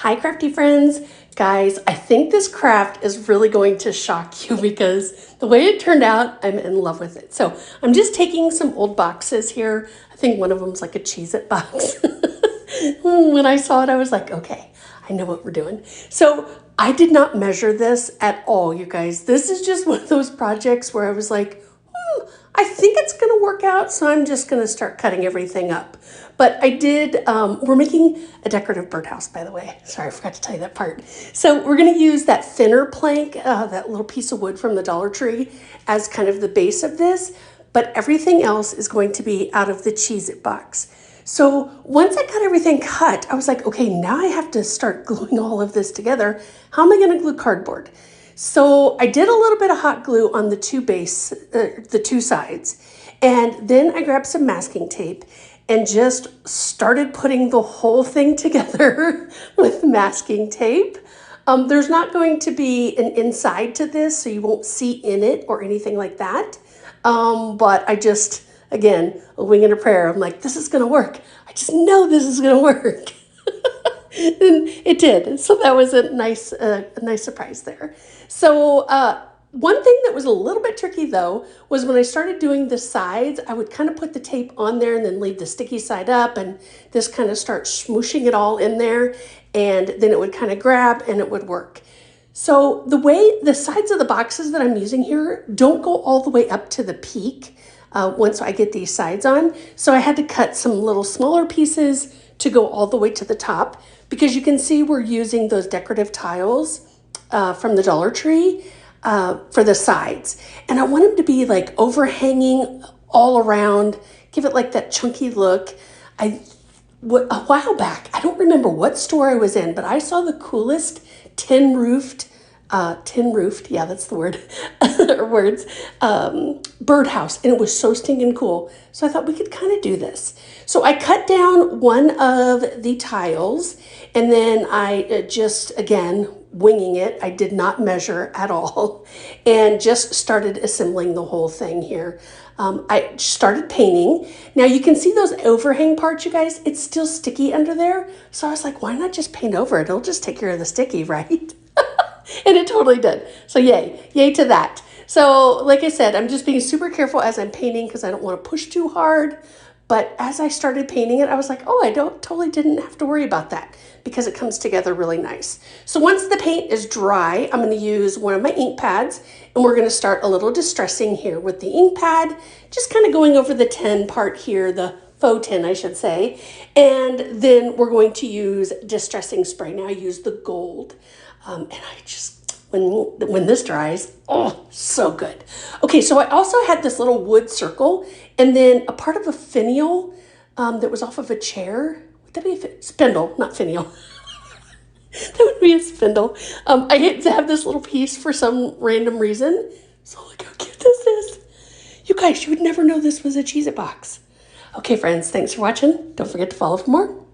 Hi crafty friends. Guys, I think this craft is really going to shock you because the way it turned out, I'm in love with it. So I'm just taking some old boxes here. I think one of them's like a Cheez-It box. When I saw it, I was like, okay, I know what we're doing. So I did not measure this at all, you guys. This is just one of those projects where I was like, I think it's going to work out, so I'm just going to start cutting everything up. But I did, we're making a decorative birdhouse, by the way. Sorry, I forgot to tell you that part. So we're going to use that thinner plank, that little piece of wood from the Dollar Tree as kind of the base of this. But everything else is going to be out of the Cheez-It box. So once I got everything cut, I was like, okay, now I have to start gluing all of this together. How am I going to glue cardboard? So I did a little bit of hot glue on the the two sides, and then I grabbed some masking tape and just started putting the whole thing together with masking tape. There's not going to be an inside to this, so you won't see in it or anything like that. But I just, again, a wing and a prayer. I'm like, this is going to work. I just know this is going to work. And it did. So that was a nice surprise there. So one thing that was a little bit tricky though was when I started doing the sides, I would kind of put the tape on there and then leave the sticky side up and just kind of start smooshing it all in there, and then it would kind of grab and it would work. So the sides of the boxes that I'm using here don't go all the way up to the peak once I get these sides on. So I had to cut some little smaller pieces to go all the way to the top, because you can see we're using those decorative tiles from the Dollar Tree for the sides. And I want them to be like overhanging all around, give it like that chunky look. A while back, I don't remember what store I was in, but I saw the coolest tin roofed, yeah, that's the word, or words, birdhouse, and it was so stinking cool. So I thought we could kind of do this. So I cut down one of the tiles, and then I just, again, winging it. I did not measure at all, and just started assembling the whole thing here. I started painting. Now you can see those overhang parts, you guys, it's still sticky under there. So I was like, why not just paint over it? It'll just take care of the sticky, right? And it totally did. So yay to that. So like I said, I'm just being super careful as I'm painting because I don't want to push too hard. But as I started painting it, I was like, oh, I totally didn't have to worry about that because it comes together really nice. So once the paint is dry, I'm going to use one of my ink pads, and we're going to start a little distressing here with the ink pad, just kind of going over the tin part here, the faux tin, I should say. And then we're going to use distressing spray. Now I use the gold. And I just, when this dries, oh, so good. Okay, so I also had this little wood circle, and then a part of a finial that was off of a chair. Would that be a spindle? Not finial. That would be a spindle. I hate to have this little piece for some random reason. So look how cute this is. You guys, you would never know this was a Cheez-It box. Okay, friends, thanks for watching. Don't forget to follow for more.